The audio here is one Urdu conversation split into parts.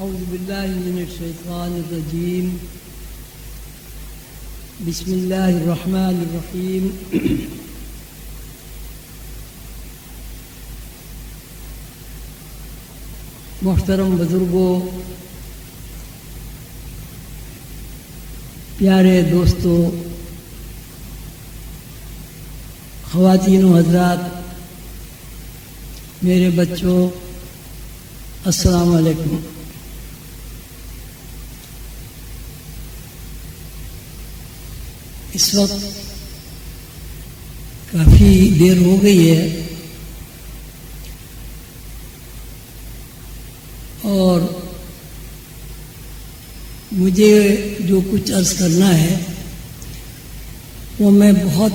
اعوذ باللہ من الشیطان الرجیم بسم اللہ الرحمن الرحیم محترم بزرگوں، پیارے دوستوں، خواتین و حضرات، میرے بچوں، السلام علیکم۔ اس وقت کافی دیر ہو گئی ہے اور مجھے جو کچھ عرض کرنا ہے وہ میں بہت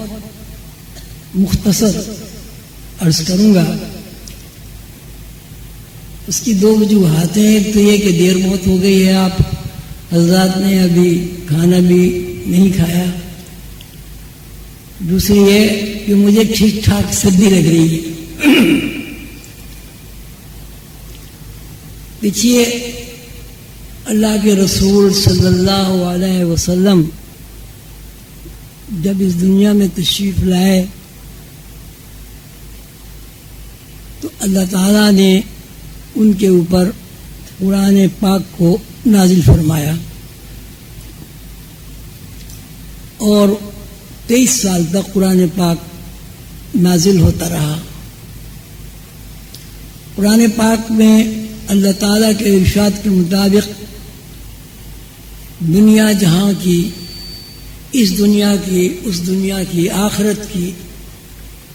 مختصر عرض کروں گا۔ اس کی دو وجوہات ہیں۔ ایک تو یہ کہ دیر بہت ہو گئی ہے، آپ حضرات نے ابھی کھانا بھی نہیں کھایا۔ دوسری یہ کہ مجھے ٹھیک ٹھاک سردی لگ رہی ہے۔ دیکھیے، اللہ کے رسول صلی اللہ علیہ وسلم جب اس دنیا میں تشریف لائے تو اللہ تعالیٰ نے ان کے اوپر قرآن پاک کو نازل فرمایا اور 23 سال تک قرآن پاک نازل ہوتا رہا۔ قرآن پاک میں اللہ تعالیٰ کے ارشاد کے مطابق دنیا جہاں کی، اس دنیا کی، اس دنیا کی، آخرت کی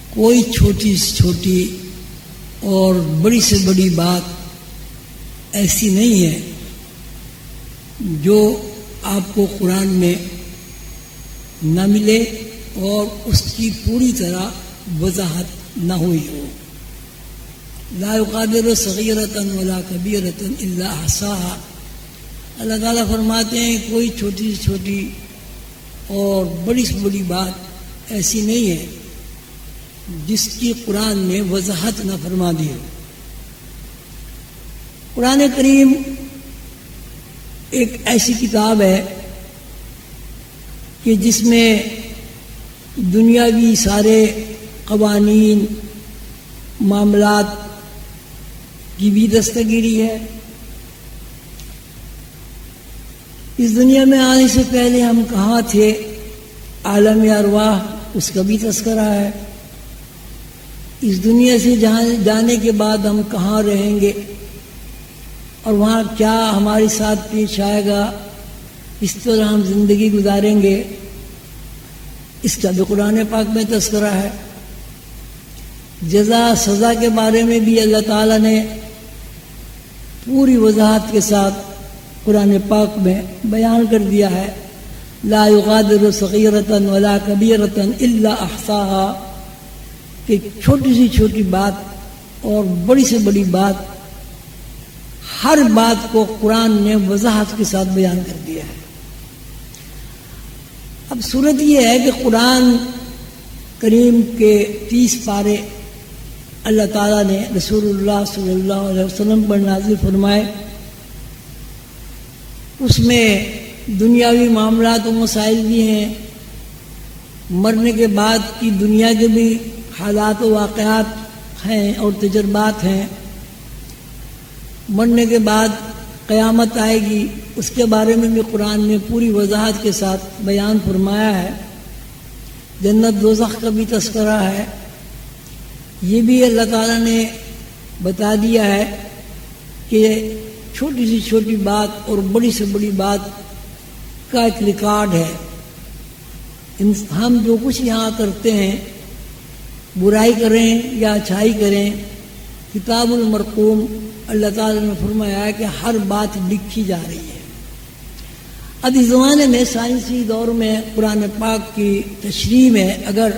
کوئی چھوٹی سے چھوٹی اور بڑی سے بڑی بات ایسی نہیں ہے جو آپ کو قرآن میں نہ ملے اور اس کی پوری طرح وضاحت نہ ہوئی ہو۔ لا یغادر صغیرۃ ولا کبیرۃ الا احصاها۔ اللہ تعالیٰ فرماتے ہیں کوئی چھوٹی سے چھوٹی اور بڑی سے بڑی بات ایسی نہیں ہے جس کی قرآن نے وضاحت نہ فرما دی ہو۔ قرآن کریم ایک ایسی کتاب ہے کہ جس میں دنیاوی سارے قوانین، معاملات کی بھی دستگیری ہے۔ اس دنیا میں آنے سے پہلے ہم کہاں تھے، عالم ارواح، اس کا بھی تذکرہ ہے۔ اس دنیا سے جانے کے بعد ہم کہاں رہیں گے اور وہاں کیا ہمارے ساتھ پیش آئے گا، اس طرح ہم زندگی گزاریں گے، اس کا بھی قرآن پاک میں تذکرہ ہے۔ جزا سزا کے بارے میں بھی اللہ تعالیٰ نے پوری وضاحت کے ساتھ قرآن پاک میں بیان کر دیا ہے۔ لا یغادر صغیرۃ ولا کبیرۃ الا احصاها، کہ چھوٹی سی چھوٹی بات اور بڑی سے بڑی بات، ہر بات کو قرآن نے وضاحت کے ساتھ بیان کر دیا ہے۔ اب صورت یہ ہے کہ قرآن کریم کے 30 پارے اللہ تعالیٰ نے رسول اللہ صلی اللہ علیہ وسلم پر نازل فرمائے۔ اس میں دنیاوی معاملات و مسائل بھی ہیں، مرنے کے بعد کی دنیا کے بھی حالات و واقعات ہیں اور تجربات ہیں۔ مرنے کے بعد قیامت آئے گی، اس کے بارے میں بھی قرآن نے پوری وضاحت کے ساتھ بیان فرمایا ہے۔ جنت دوزخ کا بھی تذکرہ ہے۔ یہ بھی اللہ تعالیٰ نے بتا دیا ہے کہ چھوٹی سی چھوٹی بات اور بڑی سے بڑی بات کا ایک ریکارڈ ہے۔ ہم جو کچھ یہاں کرتے ہیں، برائی کریں یا اچھائی کریں، کتاب المرقوم اللہ تعالیٰ نے فرمایا ہے کہ ہر بات لکھی جا رہی ہے۔ اب اس زمانے میں سائنسی دور میں قرآن پاک کی تشریح میں اگر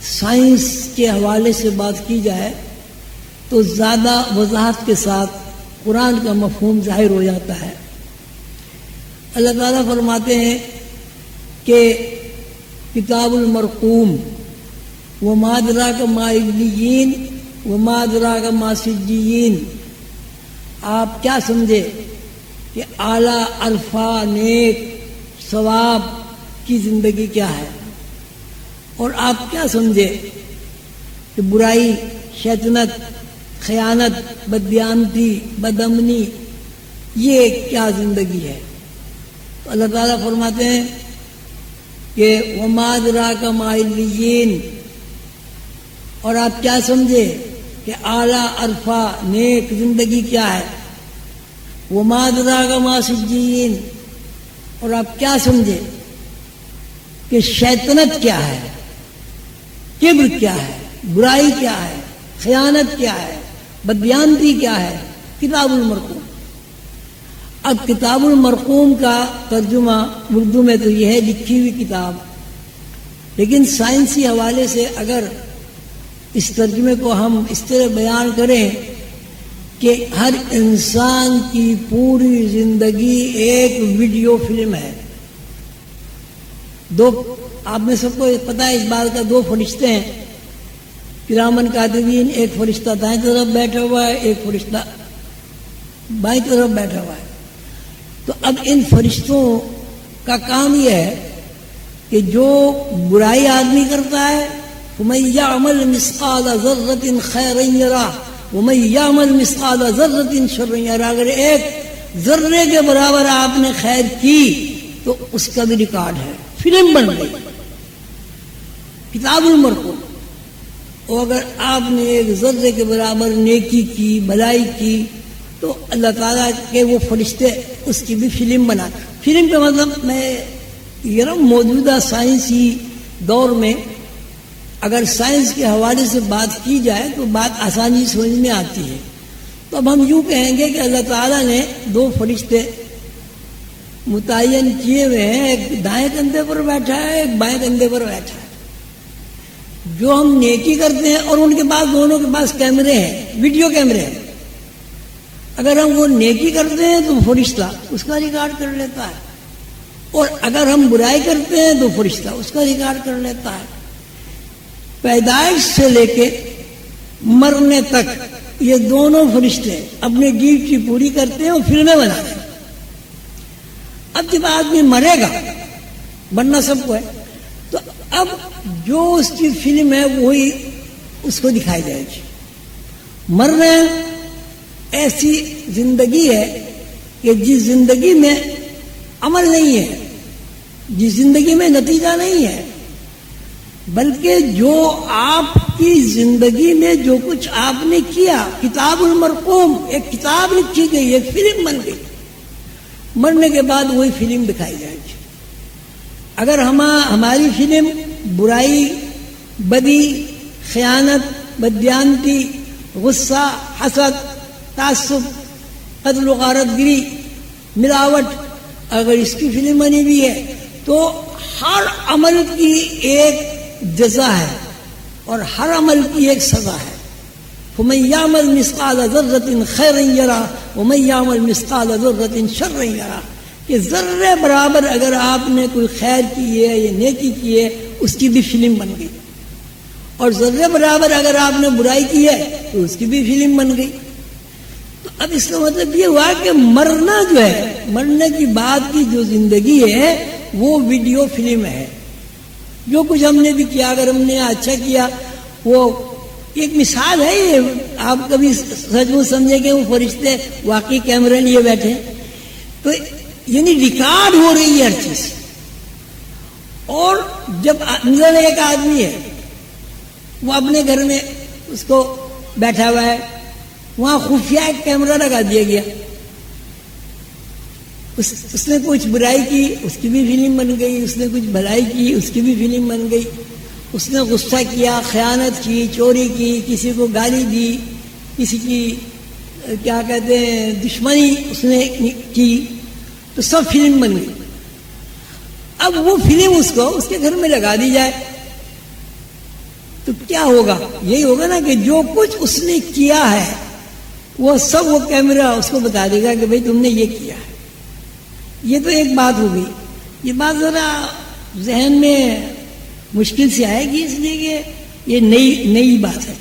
سائنس کے حوالے سے بات کی جائے تو زیادہ وضاحت کے ساتھ قرآن کا مفہوم ظاہر ہو جاتا ہے۔ اللہ تعالیٰ فرماتے ہیں کہ کتاب المرقوم وما ادراک ما علیین وما ادراک ما سجین۔ آپ کیا سمجھے کہ اعلیٰ عرفہ نیک ثواب کی زندگی کیا ہے، اور آپ کیا سمجھے کہ برائی، شیطنت، خیانت، بددیانتی، بدامنی یہ کیا زندگی ہے؟ تو اللہ تعالیٰ فرماتے ہیں کہ وَمَا أَدْرَاكَ مَا عِلِّيِّينَ، اور آپ کیا سمجھے کہ اعلیٰ عرفہ نیک زندگی کیا ہے؟ وَمَا أَدْرَاكَ مَا سِجِّيِّينَ، اور آپ کیا سمجھے کہ شیطنت کیا ہے، کبر کیا ہے، برائی کیا ہے، خیانت کیا ہے، بددیانتی کیا ہے؟ کتاب المرقوم۔ اب کتاب المرقوم کا ترجمہ اردو میں تو یہ ہے لکھی ہوئی کتاب، لیکن سائنسی حوالے سے اگر اس ترجمے کو ہم اس طرح بیان کریں کہ ہر انسان کی پوری زندگی ایک ویڈیو فلم ہے۔ دو، آپ میں سب کو پتہ ہے اس بات کا، دو فرشتے ہیں کرامن کاتبین، ایک فرشتہ دائیں طرف بیٹھا ہوا ہے، ایک فرشتہ بائیں طرف بیٹھا ہوا ہے۔ تو اب ان فرشتوں کا کام یہ ہے کہ جو برائی آدمی کرتا ہے وَمَن يَعْمَلْ مِثْقَالَ ذَرَّةٍ خَيْرًا يَرَهُ وَمَن يَعْمَلْ مِثْقَالَ ذَرَّةٍ شَرًّا يَرَهُ، اگر ایک ذرے کے برابر آپ نے خیر کی تو اس کا بھی ریکارڈ ہے، فلم بن گئی، کتاب المرقوم۔ اور اگر آپ نے ایک ذرے کے برابر نیکی کی، بھلائی کی، تو اللہ تعالیٰ کے وہ فرشتے اس کی بھی فلم بنا۔ فلم کا مطلب میں یہ موجودہ سائنسی دور میں اگر سائنس کے حوالے سے بات کی جائے تو بات آسانی سمجھ میں آتی ہے۔ تو اب ہم یوں کہیں گے کہ اللہ تعالیٰ نے دو فرشتے متعین کیے ہوئے ہیں، ایک دائیں کندھے پر بیٹھا ہے، ایک بائیں کندھے پر بیٹھا ہے۔ جو ہم نیکی کرتے ہیں اور ان کے پاس، دونوں کے پاس کیمرے ہیں، ویڈیو کیمرے ہیں، اگر ہم وہ نیکی کرتے ہیں تو فرشتہ اس کا ریکارڈ کر لیتا ہے، اور اگر ہم برائی کرتے ہیں تو فرشتہ اس کا ریکارڈ کر لیتا ہے۔ پیدائش سے لے کے مرنے تک یہ دونوں فرشتے اپنی ڈیوٹی پوری کرتے ہیں اور فلمیں بناتے ہیں۔ اب جب آدمی مرے گا، مرنا سب کو ہے، تو اب جو اس کی فلم ہے وہی اس کو دکھائی جائے گی۔ مرنا ایسی زندگی ہے کہ جس زندگی میں عمل نہیں ہے، جس زندگی میں نتیجہ نہیں ہے، بلکہ جو آپ کی زندگی میں جو کچھ آپ نے کیا، کتاب المرقوم، ایک کتاب لکھی گئی، ایک فلم بن گئی، مرنے کے بعد وہی فلم دکھائی جائے گی۔ اگر ہماری فلم برائی، بدی، خیانت، بددیانتی، غصہ، حسد، تعصب، قتل و غارت گری، ملاوٹ، اگر اس کی فلم بنی ہوئی ہے تو ہر عمل کی ایک جزا ہے اور ہر عمل کی ایک سزا ہے۔ فَمَن يَعْمَلْ مِثْقَالَ ذَرَّةٍ خَيْرًا يَرَهُ وَمَن يَعْمَلْ مِثْقَالَ ذَرَّةٍ شَرًّا يَرَهُ، کہ ذرے برابر اگر آپ نے کوئی خیر کی ہے یا نیکی کی ہے اس کی بھی فلم بن گئی، اور ذرے برابر اگر آپ نے برائی کی ہے تو اس کی بھی فلم بن گئی۔ تو اب اس کا مطلب یہ ہوا کہ مرنا جو ہے، مرنے کی بعد کی جو زندگی ہے وہ ویڈیو فلم ہے۔ جو کچھ ہم نے بھی کیا، اگر ہم نے اچھا کیا، وہ ایک مثال ہے، یہ آپ کبھی سچ مچ سمجھے کہ وہ فرشتے واقعی کیمرے لیے بیٹھے، تو یعنی ریکارڈ ہو رہی ہے ہر چیز۔ اور جب اندر ایک آدمی ہے، وہ اپنے گھر میں اس کو بیٹھا ہوا ہے، وہاں خفیہ ایک کیمرہ لگا دیا گیا، اس نے کچھ برائی کی اس کی بھی فلم بن گئی، اس نے کچھ بھلائی کی اس کی بھی فلم بن گئی، اس نے غصہ کیا، خیانت کی، چوری کی، کسی کو گالی دی، کسی کی کیا کہتے ہیں دشمنی اس نے کی، تو سب فلم بن گئی۔ اب وہ فلم اس کو اس کے گھر میں لگا دی جائے تو کیا ہوگا؟ یہی ہوگا نا کہ جو کچھ اس نے کیا ہے وہ سب وہ کیمرہ اس کو بتا دے گا کہ بھئی تم نے یہ کیا ہے۔ یہ تو ایک بات ہو گئی۔ یہ بات ذرا ذہن میں مشکل سے آئے گی، اس لیے کہ یہ نئی بات ہے۔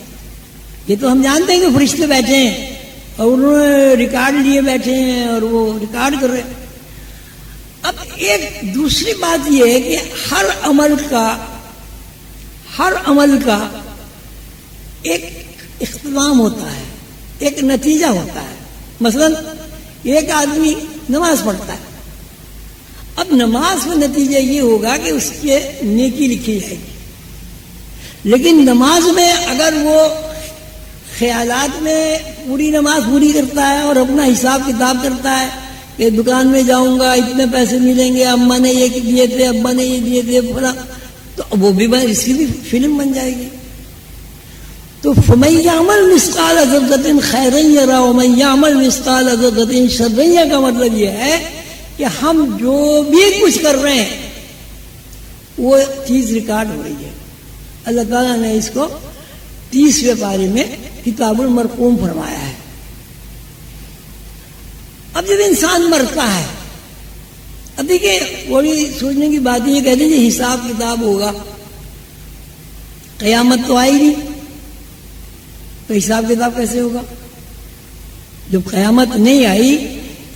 یہ تو ہم جانتے ہیں کہ فرشتے بیٹھے ہیں، اور انہوں نے ریکارڈ لیے بیٹھے ہیں اور وہ ریکارڈ کر رہے ہیں. اب ایک دوسری بات یہ ہے کہ ہر عمل کا ایک اختتام ہوتا ہے، ایک نتیجہ ہوتا ہے. مثلا ایک آدمی نماز پڑھتا ہے، اب نماز کا نتیجہ یہ ہوگا کہ اس کی نیکی لکھی جائے گی. لیکن نماز میں اگر وہ خیالات میں پوری نماز پوری کرتا ہے اور اپنا حساب کتاب کرتا ہے کہ دکان میں جاؤں گا اتنے پیسے ملیں گے، اماں نے یہ دیے تھے، ابا نے یہ دیے تھے فلاں، تو وہ بھی اس کی بھی فلم بن جائے گی. تو فَمَن يَعْمَلْ مِثْقَالَ ذَرَّةٍ خَيْرًا يَرَهُ وَمَن يَعْمَلْ مِثْقَالَ ذَرَّةٍ شَرًّا يَرَهُ کا مطلب یہ ہے کہ ہم جو بھی کچھ کر رہے ہیں وہ چیز ریکارڈ ہو رہی ہے. اللہ تعالیٰ نے اس کو 30ویں پارے میں کتاب المرقوم فرمایا ہے. اب جب انسان مرتا ہے، اب دیکھیں بڑی سوچنے کی بات یہ کہتے ہیں حساب کتاب ہوگا، قیامت تو آئی نہیں تو حساب کتاب کیسے ہوگا؟ جب قیامت نہیں آئی،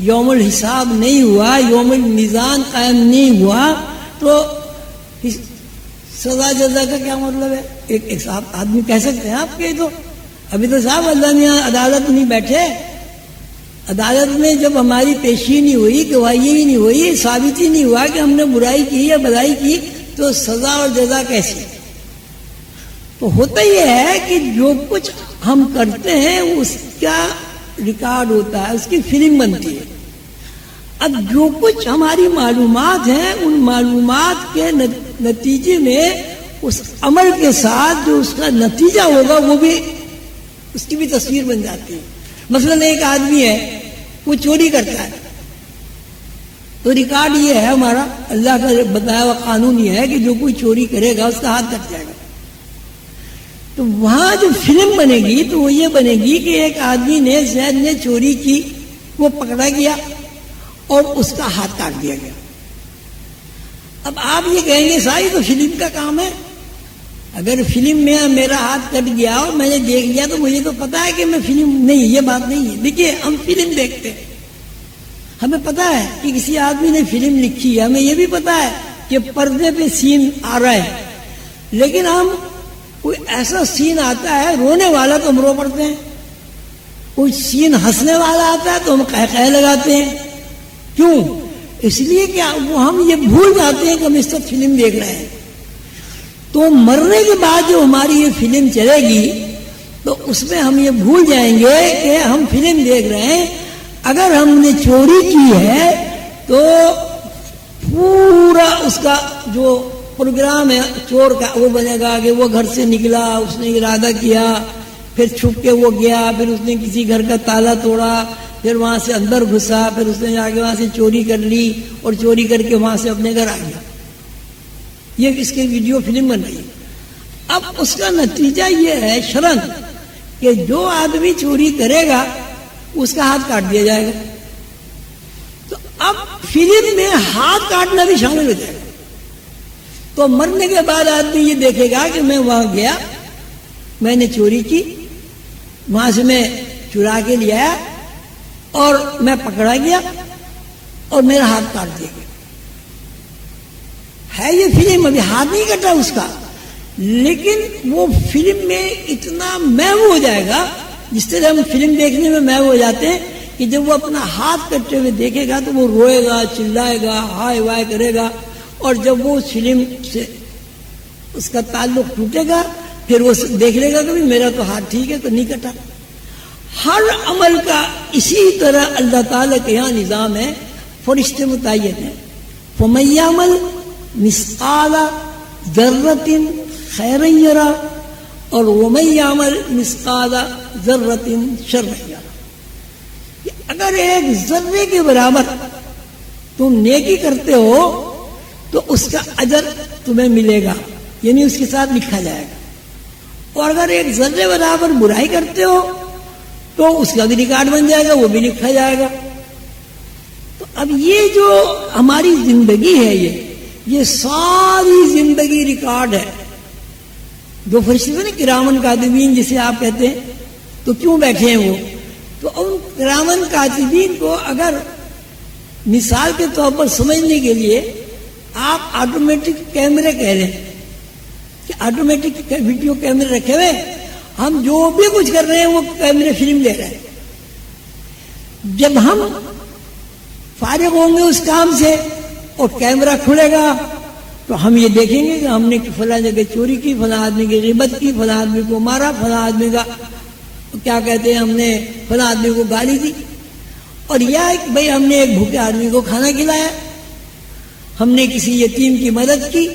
یوم الحساب نہیں ہوا، یوم المیزان قائم نہیں ہوا، تو سزا جزا کا کیا مطلب ہے؟ ایک آدمی کہہ سکتے ہیں آپ کے تو ابھی تو صاحب اللہ نے عدالت نہیں بیٹھے، عدالت میں جب ہماری پیشی نہیں ہوئی، گواہی ہی نہیں ہوئی، ثابت ہی نہیں ہوا کہ ہم نے برائی کی یا بھلائی کی، تو سزا اور جزا کیسی؟ تو ہوتا یہ ہے کہ جو کچھ ہم کرتے ہیں اس کا ریکارڈ ہوتا ہے، اس کی فلم بنتی ہے. اب جو کچھ ہماری معلومات ہیں ان معلومات کے نتیجے میں اس عمل کے ساتھ جو اس کا نتیجہ ہوگا وہ بھی اس کی بھی تصویر بن جاتی ہے. مثلا ایک آدمی ہے وہ چوری کرتا ہے تو ریکارڈ یہ ہے ہمارا، اللہ کا بتایا ہوا قانون یہ ہے کہ جو کوئی چوری کرے گا اس کا ہاتھ کٹ جائے گا. تو وہاں جو فلم بنے گی تو وہ یہ بنے گی کہ ایک آدمی نے زید نے چوری کی، وہ پکڑا گیا اور اس کا ہاتھ کاٹ دیا گیا. اب آپ یہ کہیں گے صاحب تو فلم کا کام ہے، اگر فلم میں میرا ہاتھ کٹ گیا اور میں نے دیکھ لیا تو مجھے تو پتا ہے کہ میں فلم نہیں، یہ بات نہیں ہے. دیکھیے ہم فلم دیکھتے ہیں، ہمیں پتا ہے کہ کسی آدمی نے فلم لکھی ہے، ہمیں یہ بھی پتا ہے کہ پردے پہ سین آ رہا ہے، لیکن ہم کوئی ایسا سین آتا ہے رونے والا تو ہم رو پڑتے ہیں، کوئی سین ہنسنے والا آتا ہے تو ہم قہقہ لگاتے ہیں. کیوں؟ اس لیے کہ وہ ہم یہ بھول جاتے ہیں کہ ہم اس وقت فلم دیکھ رہے ہیں. تو مرنے کے بعد جو ہماری یہ فلم چلے گی تو اس میں ہم یہ بھول جائیں گے کہ ہم فلم دیکھ رہے ہیں. اگر ہم نے چوری کی ہے تو پورا اس کا جو پروگرام ہے چور کا وہ بنے گا کہ وہ گھر سے نکلا، اس نے ارادہ کیا، پھر چھپ کے وہ گیا، پھر اس نے کسی گھر کا تالا توڑا، پھر وہاں سے اندر گھسا، پھر اس نے جا کے وہاں سے چوری کر لی اور چوری کر کے وہاں سے اپنے گھر آ گیا. یہ اس کی ویڈیو فلم بن رہی ہے. اب اس کا نتیجہ یہ ہے شرن کہ جو آدمی چوری کرے گا اس کا ہاتھ کاٹ دیا جائے گا. تو اب فلم میں ہاتھ کاٹنا بھی شامل ہو جائے گا. تو مرنے کے بعد آدمی یہ دیکھے گا کہ میں وہاں گیا، میں نے چوری کی، وہاں سے میں چرا کے لے آیا اور میں پکڑا گیا اور میرا ہاتھ کاٹ دیا گیا. ہے یہ فلم، ابھی ہاتھ نہیں کٹا اس کا، لیکن وہ فلم میں اتنا محو ہو جائے گا جس طرح ہم فلم دیکھنے میں محو ہو جاتے ہیں کہ جب وہ اپنا ہاتھ کٹتے ہوئے دیکھے گا تو وہ روئے گا، چلائے گا، ہائے وائے کرے گا. اور جب وہ فلم سے اس کا تعلق ٹوٹے گا پھر وہ دیکھ لے گا کہ میرا تو ہاتھ ٹھیک ہے تو نہیں کٹا. ہر عمل کا اسی طرح اللہ تعالیٰ کے یہاں نظام ہے. فرشتے متعین ہیں، فَمَن يَعْمَلْ مِثْقَالَ ذَرَّةٍ خَيْرًا يَرَهُ اور وَمَن يَعْمَلْ مِثْقَالَ ذَرَّةٍ شَرًّا يَرَهُ. اگر ایک ذرے کے برابر تم نیکی کرتے ہو تو اس کا اجر تمہیں ملے گا، یعنی اس کے ساتھ لکھا جائے گا. اور اگر ایک ذرے برابر برائی کرتے ہو تو اس کا بھی ریکارڈ بن جائے گا، وہ بھی لکھا جائے گا. تو اب یہ جو ہماری زندگی ہے یہ ساری زندگی ریکارڈ ہے. جو فرشتے نا کرامن کاتبین جسے آپ کہتے ہیں، تو کیوں بیٹھے ہیں وہ؟ تو ان کرامن کاتبین کو اگر مثال کے طور پر سمجھنے کے لیے آپ آٹومیٹک کیمرے کہہ رہے ہیں کہ آٹومیٹک ویڈیو کیمرے رکھے ہوئے، ہم جو بھی کچھ کر رہے ہیں وہ کیمرے فلم لے رہے ہیں۔ جب ہم فارغ ہوں گے اس کام سے اور کیمرہ کھلے گا تو ہم یہ دیکھیں گے کہ ہم نے فلاں جگہ چوری کی، فلاں آدمی کی غیبت کی، فلاں آدمی کو مارا، فلاں آدمی کا کیا کہتے ہیں ہم نے فلاں آدمی کو گالی دی، اور یا بھائی ہم نے ایک بھوکے آدمی کو کھانا کھلایا، ہم نے کسی یتیم کی مدد کی،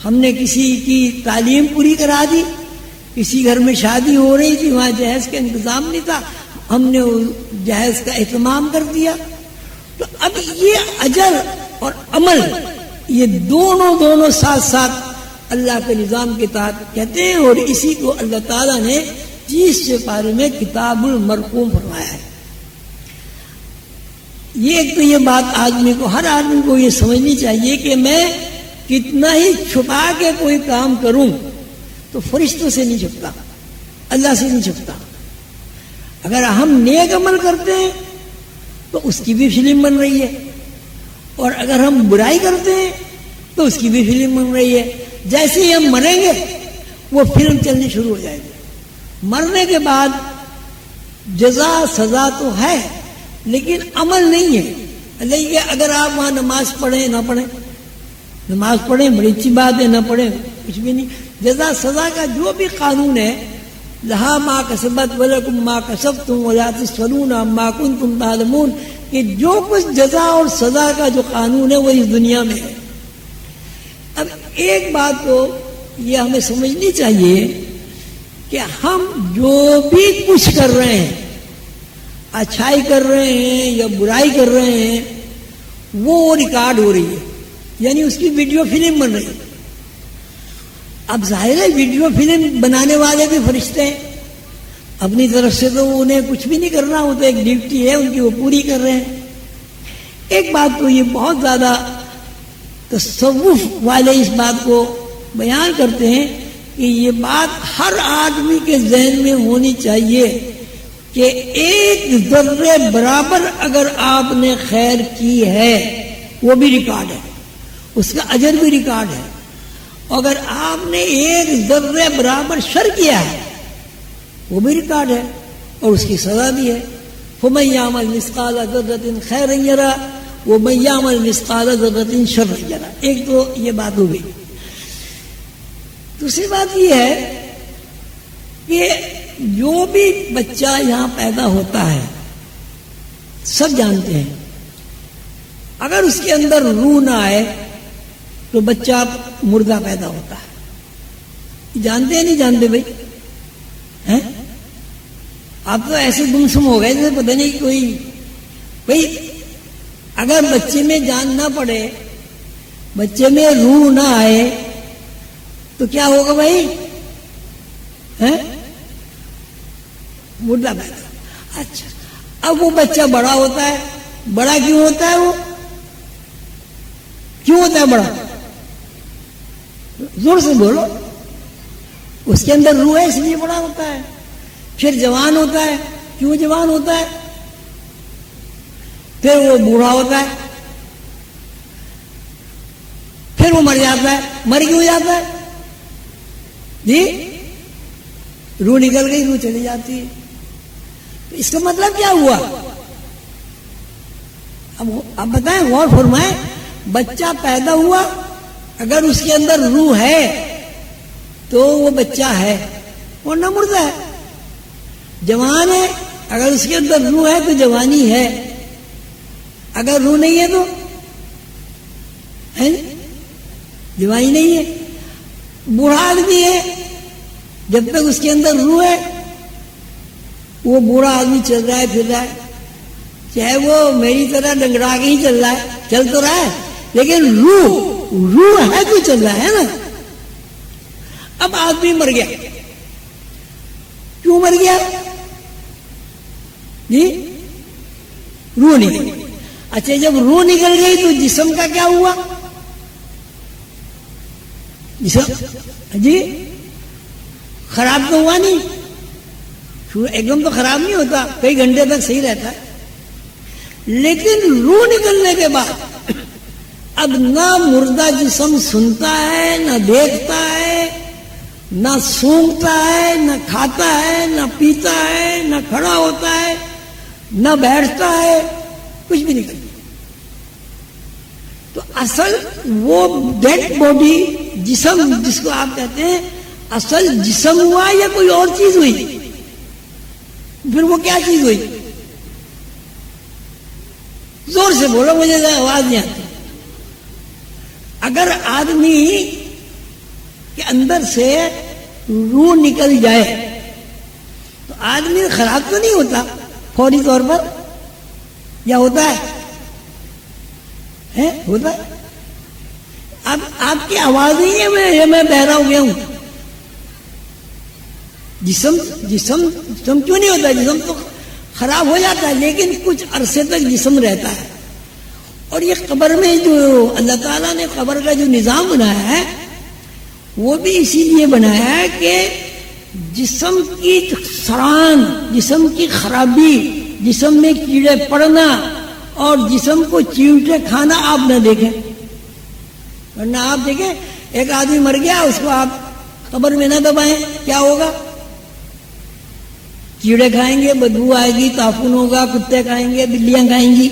ہم نے کسی کی تعلیم پوری کرا دی، کسی گھر میں شادی ہو رہی تھی وہاں جہیز کا انتظام نہیں تھا، ہم نے جہیز کا اہتمام کر دیا۔ تو اب یہ اجر اور عمل یہ دونوں ساتھ ساتھ اللہ کے نظام کے تحت کہتے ہیں، اور اسی کو اللہ تعالیٰ نے 30 پارے میں کتاب المرقوم فرمایا ہے۔ یہ ایک تو یہ بات آدمی کو، ہر آدمی کو یہ سمجھنی چاہیے کہ میں کتنا ہی چھپا کے کوئی کام کروں تو فرشتوں سے نہیں چھپتا، اللہ سے نہیں چھپتا۔ اگر ہم نیک عمل کرتے ہیں تو اس کی بھی فلم بن رہی ہے، اور اگر ہم برائی کرتے ہیں تو اس کی بھی فلم بن رہی ہے۔ جیسے ہی ہم مریں گے وہ فلم چلنی شروع ہو جائے گی۔ مرنے کے بعد جزا سزا تو ہے لیکن عمل نہیں ہے۔ لیکن اگر آپ وہاں نماز پڑھیں نہ پڑھیں، نماز پڑھیں بڑی اچھی بات ہے، نہ پڑھیں کچھ بھی نہیں، جزا سزا کا جو بھی قانون ہے، لہا ما کسبت ولکم ما کسبتم ولا تسألون عما کنتم تعلمون، کہ جو کچھ جزا اور سزا کا جو قانون ہے وہ اس دنیا میں ہے۔ اب ایک بات تو یہ ہمیں سمجھنی چاہیے کہ ہم جو بھی کچھ کر رہے ہیں، اچھائی کر رہے ہیں یا برائی کر رہے ہیں، وہ ریکارڈ ہو رہی ہے، یعنی اس کی ویڈیو فلم بن رہی ہے۔ اب ظاہر ہے ویڈیو فلم بنانے والے بھی فرشتے ہیں، اپنی طرف سے تو انہیں کچھ بھی نہیں کرنا، وہ تو ایک ڈیوٹی ہے ان کی، وہ پوری کر رہے ہیں۔ ایک بات تو یہ بہت زیادہ تصوف والے اس بات کو بیان کرتے ہیں کہ یہ بات ہر آدمی کے ذہن میں ہونی چاہیے کہ ایک ذرے برابر اگر آپ نے خیر کی ہے وہ بھی ریکارڈ ہے، اس کا اجر بھی ریکارڈ ہے، اگر آپ نے ایک ذرے برابر شر کیا ہے وہ بھی ریکارڈ ہے اور اس کی سزا بھی ہے۔ فَمَن يَعْمَلْ مِثْقَالَ ذَرَّةٍ خَيْرًا يَرَهُ وَمَن يَعْمَلْ مِثْقَالَ ذَرَّةٍ شَرًّا يَرَهُ۔ ایک تو یہ بات ہو گئی۔ دوسری بات یہ ہے کہ جو بھی بچہ یہاں پیدا ہوتا ہے سب جانتے ہیں، اگر اس کے اندر روح نہ آئے تو بچہ مردہ پیدا ہوتا ہے۔ جانتے ہیں نہیں جانتے بھائی؟ ہیں آپ تو ایسے گمسم ہو گئے جیسے پتہ نہیں کوئی بھائی۔ اگر بچے میں جان نہ پڑے، بچے میں روح نہ آئے تو کیا ہوگا بھائی؟ ہیں مردہ پیدا۔ اچھا، اب وہ بچہ بڑا ہوتا ہے، بڑا کیوں ہوتا ہے؟ وہ کیوں ہوتا ہے بڑا؟ زور سے بولو۔ اس کے اندر روح ہے اس لیے بڑا ہوتا ہے۔ پھر جوان ہوتا ہے، کیوں جوان ہوتا ہے؟ پھر وہ بوڑھا ہوتا ہے، پھر وہ مر جاتا ہے۔ مر کیوں جاتا ہے جی؟ روح نکل گئی، روح چلی جاتی ہے۔ اس کا مطلب کیا ہوا؟ اب بتائیں، غور فرمائیں۔ بچہ پیدا ہوا، اگر اس کے اندر روح ہے تو وہ بچہ ہے، ورنہ مردہ ہے۔ جوان ہے، اگر اس کے اندر روح ہے تو جوانی ہے، اگر روح نہیں ہے تو جوانی نہیں ہے۔ بوڑھا آدمی ہے، جب تک اس کے اندر روح ہے وہ بوڑھا آدمی چل رہا ہے، پھر رہا ہے، چاہے وہ میری طرح ڈنگرا کے ہی چل رہا ہے، چل تو رہا ہے لیکن روح ہے تو چل رہا ہے نا۔ اب آدمی مر گیا، کیوں مر گیا جی؟ روح نکل گئی۔ اچھا، جب روح نکل گئی تو جسم کا کیا ہوا؟ جسم جی خراب تو ہوا نہیں، ایک دم تو خراب نہیں ہوتا، کئی گھنٹے تک صحیح رہتا ہے، لیکن روح نکلنے کے بعد اب نہ مردہ جسم سنتا ہے، نہ دیکھتا ہے، نہ سونگتا ہے، نہ کھاتا ہے، نہ پیتا ہے، نہ کھڑا ہوتا ہے، نہ بیٹھتا ہے، کچھ بھی نہیں کرتا. تو اصل وہ ڈیڈ باڈی جسم جس کو آپ کہتے ہیں، اصل جسم ہوا یا کوئی اور چیز ہوئی؟ پھر وہ کیا چیز ہوئی؟ زور سے بولو، مجھے آواز نہیں آتی. اگر آدمی کے اندر سے روح نکل جائے تو آدمی خراب تو نہیں ہوتا فوری طور پر، یا ہوتا ہے؟ ہوتا ہے. اب آپ کی آواز نہیں ہے، میں بہرا ہو گیا ہوں. جسم کیوں نہیں ہوتا؟ جسم تو خراب ہو جاتا ہے، لیکن کچھ عرصے تک جسم رہتا ہے. اور یہ قبر میں جو اللہ تعالیٰ نے قبر کا جو نظام بنایا ہے وہ بھی اسی لیے بنایا ہے کہ جسم کی سڑان، جسم کی خرابی، جسم میں کیڑے پڑنا اور جسم کو چیوٹے کھانا آپ نہ دیکھیں. ورنہ آپ دیکھیں ایک آدمی مر گیا، اس کو آپ قبر میں نہ دبائیں، کیا ہوگا؟ کیڑے کھائیں گے، بدبو آئے گی، تعفن ہوگا، کتے کھائیں گے، بلیاں کھائیں گی.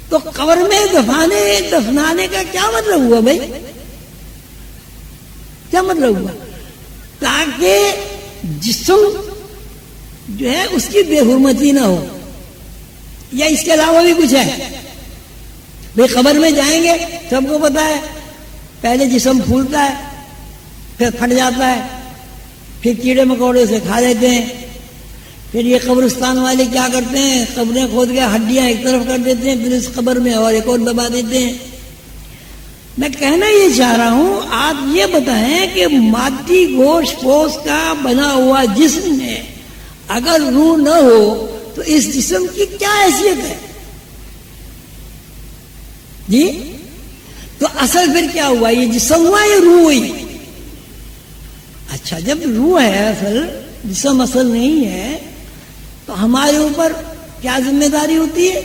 تو قبر میں دفنانے کا کیا مطلب ہوا بھائی؟ کیا مطلب ہوا؟ تاکہ جسم جو ہے اس کی بے حرمتی نہ ہو. یا اس کے علاوہ بھی کچھ ہے؟ بھائی قبر میں جائیں گے، سب کو پتا ہے پہلے جسم پھولتا ہے، پھر پھٹ جاتا ہے، پھر کیڑے مکوڑے سے کھا لیتے ہیں. پھر یہ قبرستان والے کیا کرتے ہیں؟ قبریں کھود کے ہڈیاں ایک طرف کر دیتے ہیں، پھر اس قبر میں اور ایک اور دبا دیتے ہیں. میں کہنا یہ چاہ رہا ہوں، آپ یہ بتائیں کہ مادی گوشت پوست کا بنا ہوا جسم میں اگر روح نہ ہو تو اس جسم کی کیا حیثیت ہے؟ جی تو اصل پھر کیا ہوا؟ یہ جسم ہوا یا روح ہوئی؟ اچھا، جب روح ہے اصل، جسم اصل نہیں ہے، تو ہمارے اوپر کیا ذمہ داری ہوتی ہے؟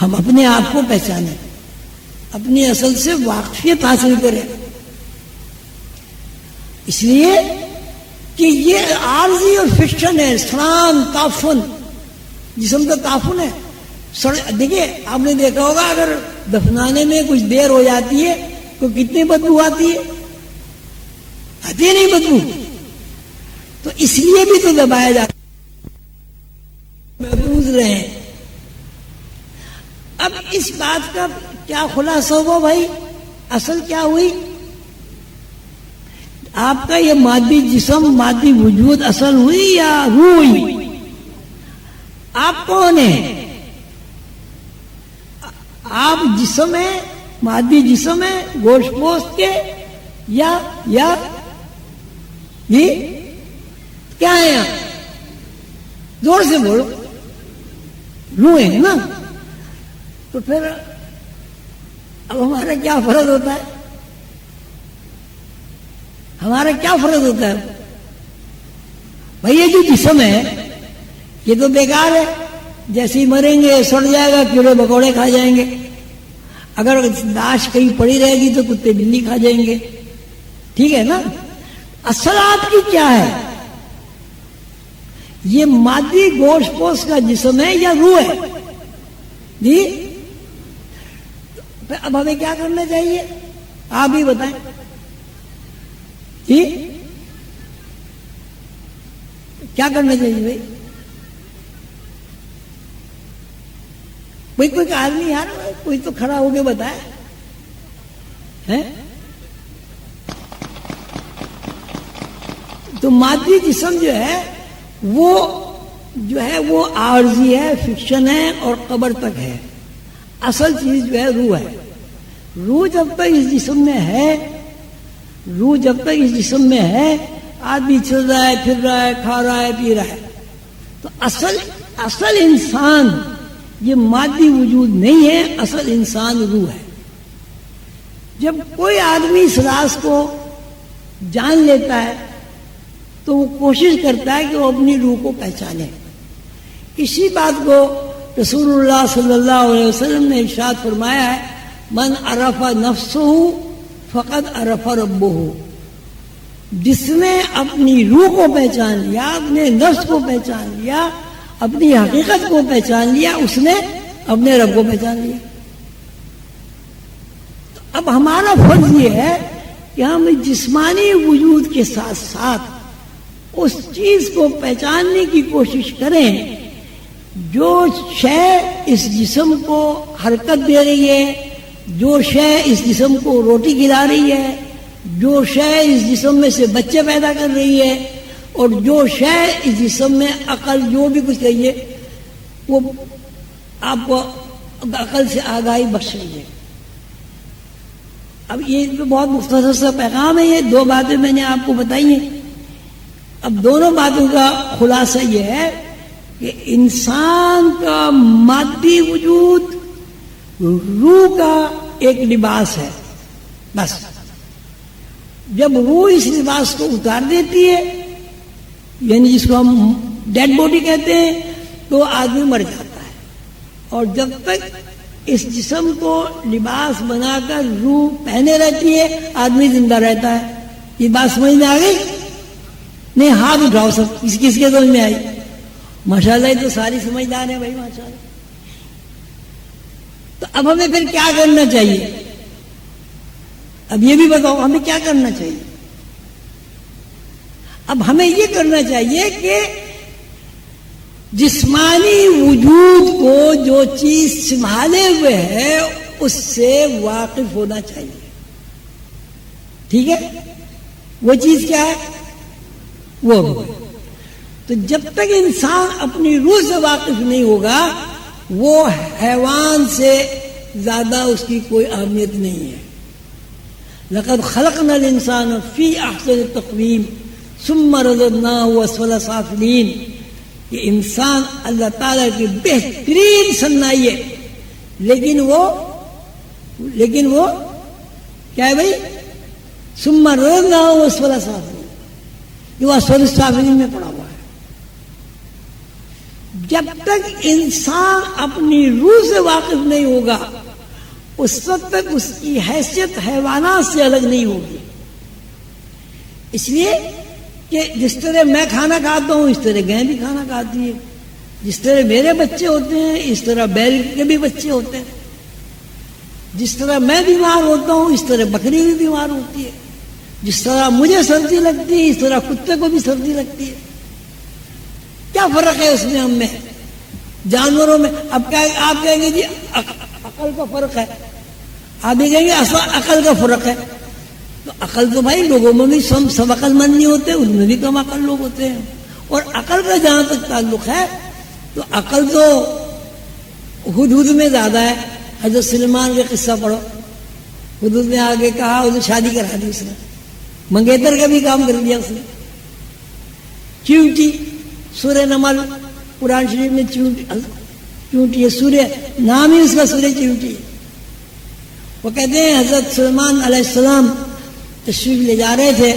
ہم اپنے آپ کو پہچانیں، اپنی اصل سے واقفیت حاصل کریں. اس لیے کہ یہ عارضی اور فکشن ہے، سڑان، تعفن. جسم کا تعفن ہے. دیکھیے آپ نے دیکھا ہوگا اگر دفنانے میں کچھ دیر ہو جاتی ہے تو کتنی بدبو آتی ہے؟ آتی ہے نہیں بدبو؟ تو اس لیے بھی تو دبایا جاتا ہے، محفوظ رہیں. اب اس بات کا کیا خلاصہ ہوا بھائی؟ اصل کیا ہوئی؟ آپ کا یہ مادی جسم، مادی وجود اصل ہوئی یا روح ہوئی؟ آپ کون ہیں؟ آپ جسم ہے، مادی جسم ہے گوشت پوست کے، یا یہ کیا ہے؟ آپ زور سے بولو. روح ہے نا؟ تو پھر اب ہمارا کیا فرض ہوتا ہے؟ ہمارا کیا فرض ہوتا ہے بھائی؟ یہ جو جسم ہے یہ تو بیکار ہے، جیسے ہی مریں گے سڑ جائے گا، کیڑے مکوڑے کھا جائیں گے. اگر لاش کہیں پڑی رہے گی تو کتے بلی کھا جائیں گے. ٹھیک ہے نا؟ اصل آپ کی کیا ہے؟ یہ مادی گوشت پوست کا جسم ہے یا روح ہے؟ جی اب ہمیں کیا کرنا چاہیے آپ ہی بتائیں. جی کیا کرنا چاہیے بھائی؟ بھائی کوئی آدمی یار کوئی تو کھڑا ہو کے بتائے. تو مادی جسم جو ہے وہ عارضی ہے، فکشن ہے اور قبر تک ہے. اصل چیز جو ہے روح ہے. روح جب تک اس جسم میں ہے، روح جب تک اس جسم میں ہے، آدمی چل رہا ہے، پھر رہا ہے، کھا رہا ہے، پی رہا ہے. تو اصل انسان یہ مادی وجود نہیں ہے، اصل انسان روح ہے. جب کوئی آدمی اس راز کو جان لیتا ہے تو وہ کوشش کرتا ہے کہ وہ اپنی روح کو پہچانے. اسی بات کو رسول اللہ صلی اللہ علیہ وسلم نے ارشاد فرمایا ہے، من عرف نفسہ فقد عرف ربہ. جس نے اپنی روح کو پہچان لیا، اپنے نفس کو پہچان لیا، اپنی حقیقت کو پہچان لیا، اس نے اپنے رب کو پہچان لیا. اب ہمارا فرض یہ ہے کہ ہم جسمانی وجود کے ساتھ ساتھ اس چیز کو پہچاننے کی کوشش کریں جو شے اس جسم کو حرکت دے رہی ہے، جو شے اس جسم کو روٹی کھلا رہی ہے، جو شے اس جسم میں سے بچے پیدا کر رہی ہے، اور جو شے اس جسم میں عقل جو بھی کچھ کہیے وہ آپ کو عقل سے آگاہی بخش رہی ہے. اب یہ بہت مختصر سا پیغام ہے، یہ دو باتیں میں نے آپ کو بتائی ہیں. اب دونوں باتوں کا خلاصہ یہ ہے کہ انسان کا مادی وجود روح کا ایک لباس ہے. بس جب روح اس لباس کو اتار دیتی ہے، یعنی جس کو ہم ڈیڈ باڈی کہتے ہیں، تو آدمی مر جاتا ہے. اور جب تک اس جسم کو لباس بنا کر روح پہنے رہتی ہے، آدمی زندہ رہتا ہے. یہ بات سمجھ میں آ گئی؟ نہیں ہاتھ اٹھاؤ سب، کس کس کے سمجھ میں آئی؟ ماشاءاللہ یہ تو ساری سمجھدار ہیں بھائی، ماشاءاللہ. تو اب ہمیں پھر کیا کرنا چاہیے؟ اب یہ بھی بتاؤ ہمیں کیا کرنا چاہیے؟ اب ہمیں یہ کرنا چاہیے کہ جسمانی وجود کو جو چیز سنبھالے ہوئے ہے اس سے واقف ہونا چاہیے. ٹھیک ہے؟ وہ چیز کیا ہے؟ وہ تو جب تک انسان اپنی روح سے واقف نہیں ہوگا، وہ حیوان سے زیادہ اس کی کوئی اہمیت نہیں ہے. لقد خلقنا الانسان فی احسن تقویم ثم رددناه اسفل سافلین. یہ انسان اللہ تعالیٰ کی بہترین صنائی ہے، لیکن وہ کیا ہے بھائی؟ ثم رددناه اسفل سافلین. یہ اسفل سافلین میں پڑا ہوا ہے. جب تک انسان اپنی روح سے واقف نہیں ہوگا، اس وقت تک اس کی حیثیت حیوانات سے الگ نہیں ہوگی. اس لیے کہ جس طرح میں کھانا کھاتا ہوں اس طرح گائے بھی کھانا کھاتی ہے، جس طرح میرے بچے ہوتے ہیں اس طرح بیل کے بھی بچے ہوتے ہیں، جس طرح میں بیمار ہوتا ہوں اس طرح بکری بھی بیمار ہوتی ہے، جس طرح مجھے سردی لگتی ہے اس طرح کتے کو بھی سردی لگتی ہے. کیا فرق ہے اس میں ہم میں جانوروں میں؟ اب کیا آپ کہیں گے جی عقل کا فرق ہے، آپ بھی کہیں گے عقل کا فرق ہے. تو عقل تو بھائی لوگوں میں بھی سب عقل مند نہیں ہوتے، ان میں بھی کم عقل لوگ ہوتے ہیں. اور عقل کا جہاں تک تعلق ہے تو عقل تو حدود میں زیادہ ہے. حضرت سلیمان کا قصہ پڑھو، حدود میں آگے کہا اسے شادی کرا دی، اس نے منگیتر کا بھی کام کر دیا اس نے. چیونٹی سورہ نمل قرآن شریف میں چیونٹی ہے، سورہ نام ہی اس کا سورہ چیونٹی. وہ کہتے ہیں حضرت سلیمان علیہ السلام تشریف لے جا رہے تھے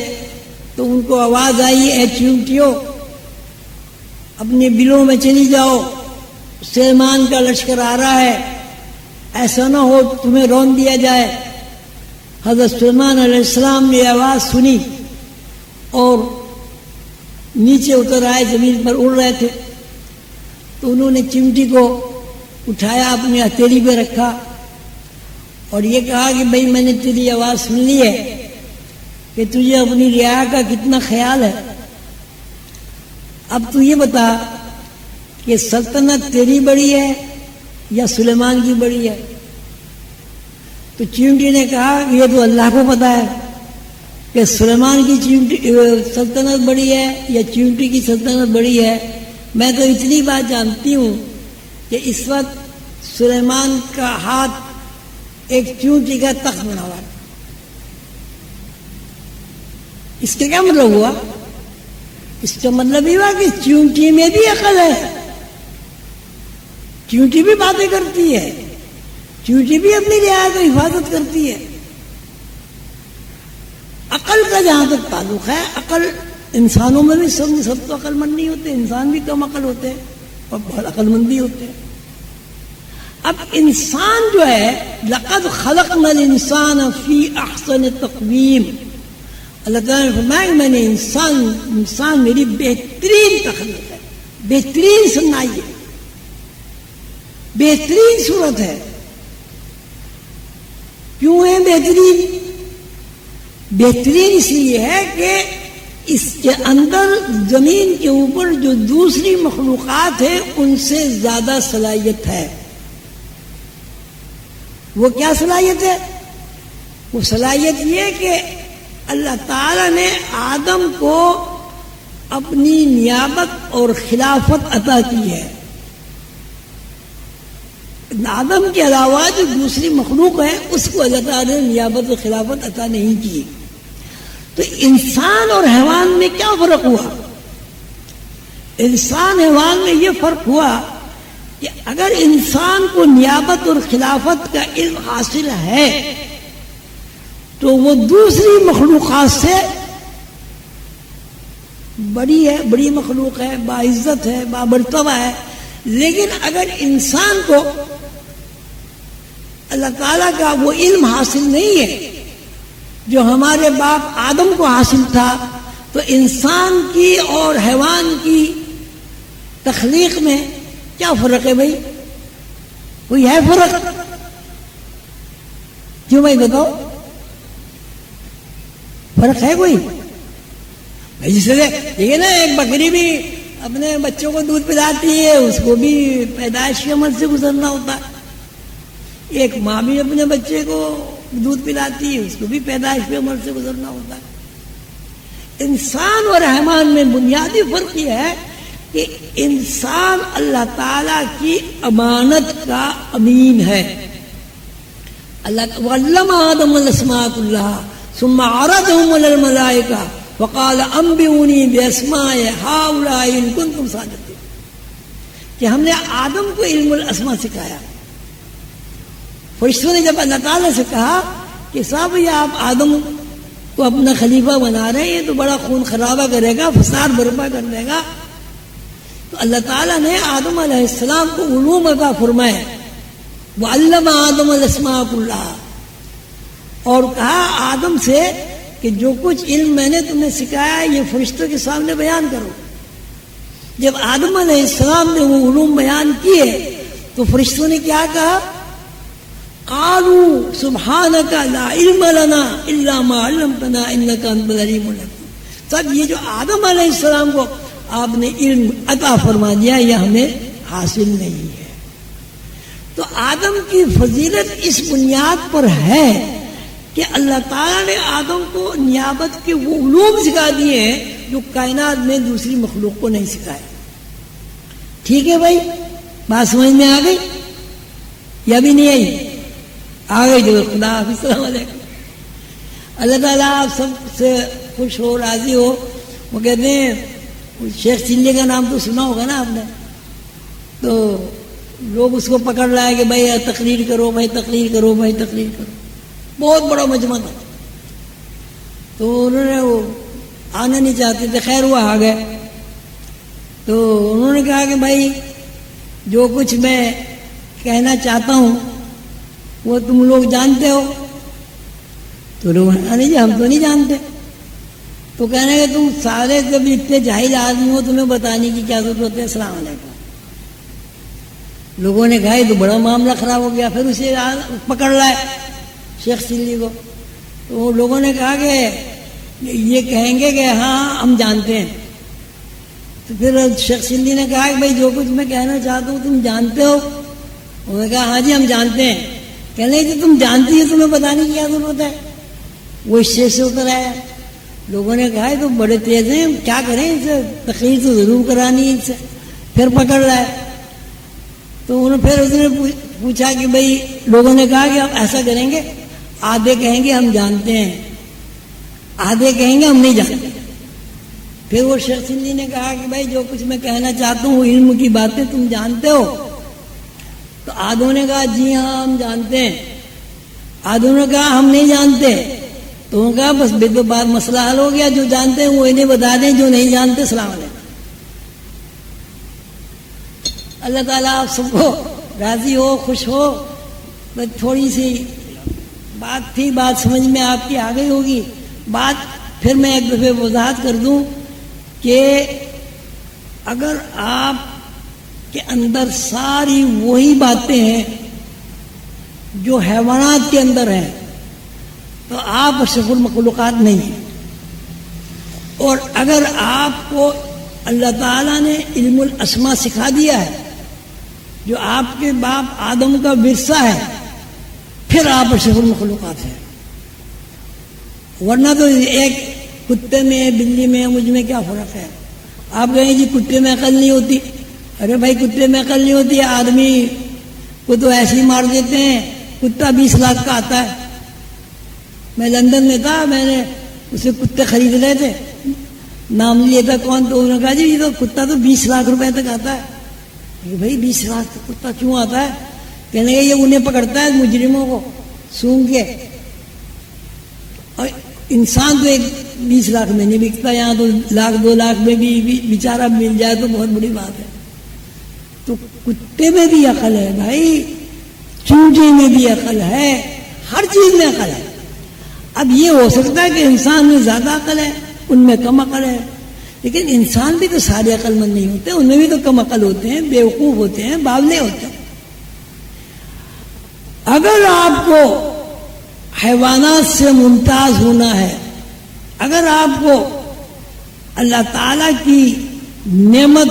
تو ان کو آواز آئی، اے چیونٹیوں اپنے بلوں میں چلی جاؤ، سلیمان کا لشکر آ رہا ہے، ایسا نہ ہو تمہیں رون دیا جائے. حضرت سلیمان علیہ السلام نے آواز سنی اور نیچے اتر آئے، زمین پر اڑ رہے تھے. تو انہوں نے چمٹی کو اٹھایا، اپنی ہتھیلی پہ رکھا اور یہ کہا کہ بھئی میں نے تیری آواز سن لی ہے کہ تجھے اپنی رعایا کا کتنا خیال ہے. اب تو یہ بتا کہ سلطنت تیری بڑی ہے یا سلیمان کی بڑی ہے؟ تو چیونٹی نے کہا کہ یہ تو اللہ کو پتا ہے کہ سلیمان کی سلطنت بڑی ہے یا چیونٹی کی سلطنت بڑی ہے. میں تو اتنی بات جانتی ہوں کہ اس وقت سلیمان کا ہاتھ ایک چیونٹی کا تخت بنا ہوا ہے. اس کا کیا مطلب ہوا؟ اس کا مطلب یہ ہوا کہ چیونٹی میں بھی عقل ہے، چیونٹی بھی باتیں کرتی ہے، چیونٹی بھی اپنی رعایا کی حفاظت کرتی ہے. عقل کا جہاں تک تعلق ہے، عقل انسانوں میں بھی سب تو عقل مند نہیں ہوتے، انسان بھی کم عقل ہوتے ہیں اور بہت عقل مند بھی ہوتے ہیں۔ اب انسان جو ہے لقد خلقنا الانسان فی احسن تقویم، اللہ تعالیٰ نے فرمایا کہ میں نے انسان میری بہترین تخلیق ہے، بہترین صنائی ہے، بہترین صورت ہے۔ کیوں ہے بہترین؟ بہترین اس لیے ہے کہ اس کے اندر زمین کے اوپر جو دوسری مخلوقات ہیں ان سے زیادہ صلاحیت ہے۔ وہ کیا صلاحیت ہے؟ وہ صلاحیت یہ کہ اللہ تعالیٰ نے آدم کو اپنی نیابت اور خلافت عطا کی ہے۔ آدم کے علاوہ جو دوسری مخلوق ہے اس کو اللہ تعالیٰ نے نیابت اور خلافت عطا نہیں کی۔ تو انسان اور حیوان میں کیا فرق ہوا؟ انسان حیوان میں یہ فرق ہوا کہ اگر انسان کو نیابت اور خلافت کا علم حاصل ہے تو وہ دوسری مخلوقات سے بڑی ہے، بڑی مخلوق ہے، باعزت ہے، بامرتبہ ہے۔ لیکن اگر انسان کو اللہ تعالیٰ کا وہ علم حاصل نہیں ہے جو ہمارے باپ آدم کو حاصل تھا، تو انسان کی اور حیوان کی تخلیق میں کیا فرق ہے بھائی؟ کوئی ہے فرق؟ کیوں بھائی بتاؤ، فرق ہے کوئی؟ بھائی جس طرح دیکھیے نا، ایک بکری بھی اپنے بچوں کو دودھ پلاتی ہے، اس کو بھی پیدائش کے عمل سے گزرنا ہوتا ہے۔ ایک ماں بھی اپنے بچے کو دودھ پلاتی ہے، اس کو بھی پیدائش کے عمل سے گزرنا ہوتا ہے۔ انسان اور حیوان میں بنیادی فرق یہ ہے کہ انسان اللہ تعالی کی امانت کا امین ہے۔ اللہ وعلم آدم الاسماء كلها ثم عرضهم على الملائکہ وقال انبئونی باسماء هؤلاء ان کنتم صادقین، کہ ہم نے آدم کو علم الاسماء سکھایا۔ فرشتوں نے جب اللہ تعالیٰ سے کہا کہ صاحب یہ آپ آدم کو اپنا خلیفہ بنا رہے ہیں تو بڑا خون خرابہ کرے گا، فساد برپا کر دے گا، تو اللہ تعالیٰ نے آدم علیہ السلام کو علوم عطا فرمائے، وعلم آدم الاسماء كلها، اور کہا آدم سے کہ جو کچھ علم میں نے تمہیں سکھایا ہے یہ فرشتوں کے سامنے بیان کرو۔ جب آدم علیہ السلام نے وہ علوم بیان کیے تو فرشتوں نے کیا کہا؟ قالوا سبحانک لا علم لنا الا ما علمتنا انک انت العلیم الحکیم۔ تب یہ جو آدم علیہ السلام کو آپ نے علم عطا فرما دیا یہ ہمیں حاصل نہیں ہے۔ تو آدم کی فضیلت اس بنیاد پر ہے کہ اللہ تعالیٰ نے آدم کو نیابت کے وہ علوم سکھا دیے ہیں جو کائنات میں دوسری مخلوق کو نہیں سکھائے۔ ٹھیک ہے بھائی، بات سمجھ میں آ گئی یا بھی نہیں آئی؟ آ گئی جو خدا حافظ، السلام علیکم۔ اللہ تعالیٰ آپ سب سے خوش ہو، راضی ہو۔ وہ کہتے ہیں شیخ چلی کا نام تو سنا ہوگا نا آپ نے، تو لوگ اس کو پکڑ لائے کہ بھائی تقریر کرو، بھائی تقریر کرو، بھائی تقریر کرو۔ بہت بڑا مجمع تھا، تو انہوں نے وہ آنا نہیں چاہتے تھے، خیر وہ آ گئے۔ تو انہوں نے کہا کہ بھائی جو کچھ میں کہنا چاہتا ہوں وہ تم لوگ جانتے ہو؟ تو لوگ نہیں جی ہم تو نہیں جانتے۔ تو کہنے کہ تم سارے جب اتنے جاہل آدمی ہو تمہیں بتانے کی کیا ضرورت ہے؟ السلام علیکم۔ لوگوں نے کہا یہ تو بڑا معاملہ خراب ہو گیا، پھر اسے پکڑ لائے شیخ سلی کو۔ تو لوگوں نے کہا کہ یہ کہیں گے کہ ہاں ہم جانتے ہیں۔ تو پھر شیخ سلی نے کہا کہ بھائی جو کچھ میں کہنا چاہتا ہوں تم جانتے ہو؟ انہوں نے کہا ہاں جی ہم جانتے ہیں۔ کہنے کہ تم جانتی ہو تمہیں بتانے کی کیا ضرورت ہے؟ وہ اسٹیج سے اتر آیا۔ لوگوں نے کہا تو بڑے تیز ہیں، کیا کریں ان سے، تقریر تو ضرور کرانی ہے ان سے۔ پھر پکڑ لائے۔ تو پھر اس نے پوچھا کہ بھائی، لوگوں نے کہا کہ آپ ایسا کریں گے، آدھے کہیں گے ہم جانتے ہیں، آدھے کہیں گے ہم نہیں جانتے۔ پھر وہ شیخ سندھی نے کہا کہ بھائی جو کچھ میں کہنا چاہتا ہوں علم کی باتیں تم جانتے ہو؟ تو آدھوں نے کہا جی ہاں ہم جانتے ہیں، آدھوں نے کہا ہم نہیں جانتے۔ تو انہوں نے کہا بس بے دو بار مسئلہ حل ہو گیا، جو جانتے ہیں وہ انہیں بتا دیں، جو نہیں جانتے السلام علیکم۔ اللہ تعالیٰ آپ سب کو راضی ہو، خوش ہو۔ بس تھوڑی سی بات تھی، بات سمجھ میں آپ کی آ گئی ہوگی۔ بات پھر میں ایک دفعہ وضاحت کر دوں کہ اگر آپ کے اندر ساری وہی باتیں ہیں جو حیوانات کے اندر ہیں تو آپ اشرف المخلوقات نہیں ہیں، اور اگر آپ کو اللہ تعالیٰ نے علم الاسماء سکھا دیا ہے جو آپ کے باپ آدم کا ورثہ ہے، پھر آپ اشرف المخلوقات ہیں۔ ورنہ تو ایک کتے میں بلی میں مجھ میں کیا فرق ہے؟ آپ کہیں جی کتے میں عقل نہیں ہوتی، ارے بھائی کتے میں عقل نہیں ہوتی، آدمی کو تو ایسے ہی مار دیتے ہیں، کتا 20 لاکھ کا آتا ہے۔ میں لندن میں تھا، میں نے اسے کتے خرید رہے تھے، نام لیا تھا کون، تو انہوں نے کہا جی یہ تو کتا تو 20 لاکھ روپے تک آتا ہے۔ کہ بھائی 20 لاکھ کا کتا کیوں آتا ہے؟ کہنے لگے یہ انہیں پکڑتا ہے مجرموں کو سونگ کے، اور انسان تو ایک 20 لاکھ میں نہیں بکتا، یہاں تو 1 لاکھ 2 لاکھ میں بھی بیچارہ مل جائے تو بہت بڑی بات ہے۔ تو کتے میں بھی عقل ہے بھائی، چونٹی میں بھی عقل ہے، ہر چیز میں عقل ہے۔ اب یہ ہو سکتا ہے کہ انسان میں زیادہ عقل ہے، ان میں کم عقل ہے، لیکن انسان بھی تو سارے عقل مند نہیں ہوتے، ان میں بھی تو کم عقل ہوتے ہیں، بیوقوف ہوتے ہیں، باولے ہوتے ہیں۔ اگر آپ کو حیوانات سے ممتاز ہونا ہے، اگر آپ کو اللہ تعالیٰ کی نعمت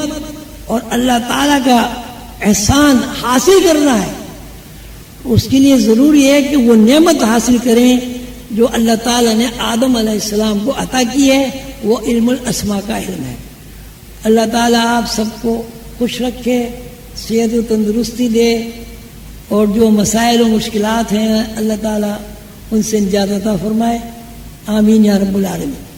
اور اللہ تعالیٰ کا احسان حاصل کرنا ہے، اس کے لیے ضروری ہے کہ وہ نعمت حاصل کریں جو اللہ تعالیٰ نے آدم علیہ السلام کو عطا کی ہے، وہ علم الاسماء کا علم ہے۔ اللہ تعالیٰ آپ سب کو خوش رکھے، صحت و تندرستی دے، اور جو مسائل و مشکلات ہیں اللہ تعالیٰ ان سے نجات عطا فرمائے۔ آمین یا رب العالمین۔